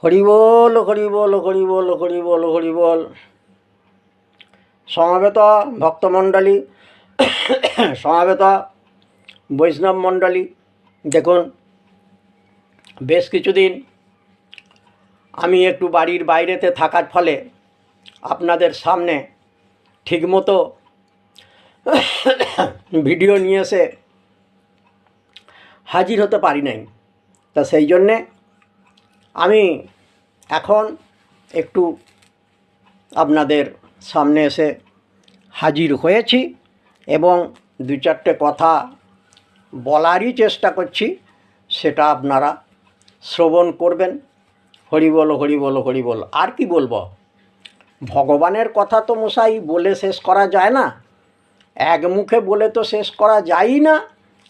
হরি বল হরি বল হরি বল হরি বল হরি বল। সমাবেত ভক্তমণ্ডলী, সমাবেত বৈষ্ণব মণ্ডলী, দেখুন বেশ কিছুদিন আমি একটু বাড়ির বাইরেতে থাকার ফলে আপনাদের সামনে ঠিকমতো ভিডিও নিয়ে এসে হাজির হতে পারি নাই। তা সেই জন্যে আমি এখন একটু আপনাদের সামনে এসে হাজির হয়েছি এবং দু চারটে কথা বলারই চেষ্টা করছি, সেটা আপনারা শ্রবণ করবেন। হরি বল হরি বল হরি বল। আর কি বলবো, ভগবানের কথা তো মশাই বলে শেষ করা যায় না, এক মুখে বলে তো শেষ করা যায়ই না।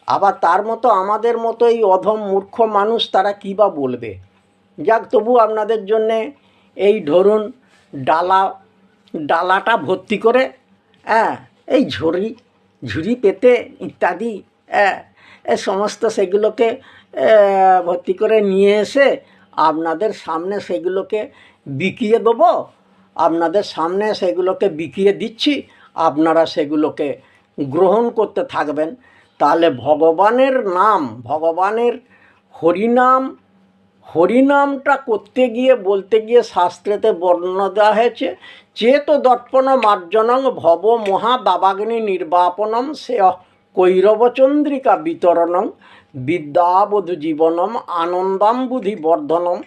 আবার তার মতো আমাদের মতো এই অধম মূর্খ মানুষ তারা কী বা বলবে। যাক, তবু আপনাদের জন্যে এই ধরুন ডালাটা ভর্তি করে এই ঝুড়ি পেতে ইত্যাদি এ সমস্ত সেগুলোকে ভর্তি করে নিয়ে এসে আপনাদের সামনে সেগুলোকে বিকিয়ে দেবো। আপনাদের সামনে সেগুলোকে বিকিয়ে দিচ্ছি, আপনারা সেগুলোকে গ্রহণ করতে থাকবেন। তাহলে ভগবানের নাম, ভগবানের হরিনামটা করতে গিয়ে বলতে গিয়ে শাস্ত্রেতে বর্ণনা দেওয়া হয়েছে, চেত দর্পণ মার্জনং ভব মহাদাবাগ্নি নির্বাপনম সে কৈরবচন্দ্রিকা বিতরণং বিদ্যাবধু জীবনম আনন্দাম্বুধি বর্ধনম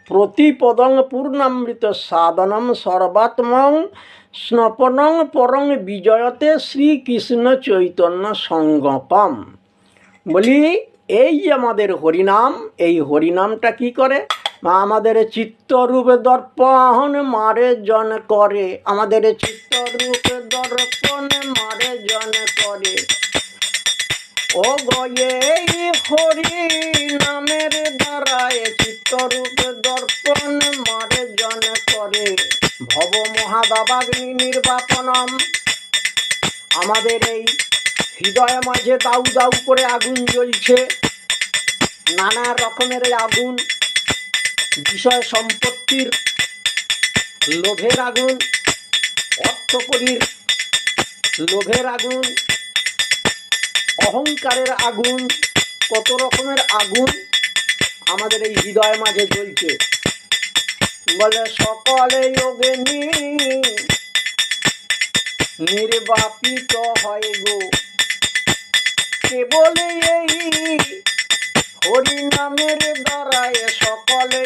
প্রতিপদং পূর্ণামৃত সাধনম সর্বাত্মং স্নপনং পরং বিজয়তে শ্রীকৃষ্ণ চৈতন্য সঙ্গকম। বলি এই যে আমাদের হরিনাম, এই হরিনামটা কি করে? আমাদের চিত্তরূপ দর্পণ মারে জন করে, আমাদের চিত্তরূপ দর্পণ মারে জন করে। ও গয়ে হরি নামের দ্বারায় চিত্তরূপ দর্পণ মারে জন করে ভব মহাদাবাগ্নি নির্বাপনম। আমাদের এই হৃদয় মাঝে দাউ দাউ করে আগুন জ্বলছে, নানা রকমের আগুন, বিষয় সম্পত্তির লোভের আগুন, অর্থকরীর লোভের আগুন, অহংকারের আগুন, কত রকমের আগুন আমাদের এই হৃদয় মাঝে জ্বলছে। বলে সকলে যোগে নির্বাপিত হয় গো, কেবল এই হরিনামের দ্বারায় সকলে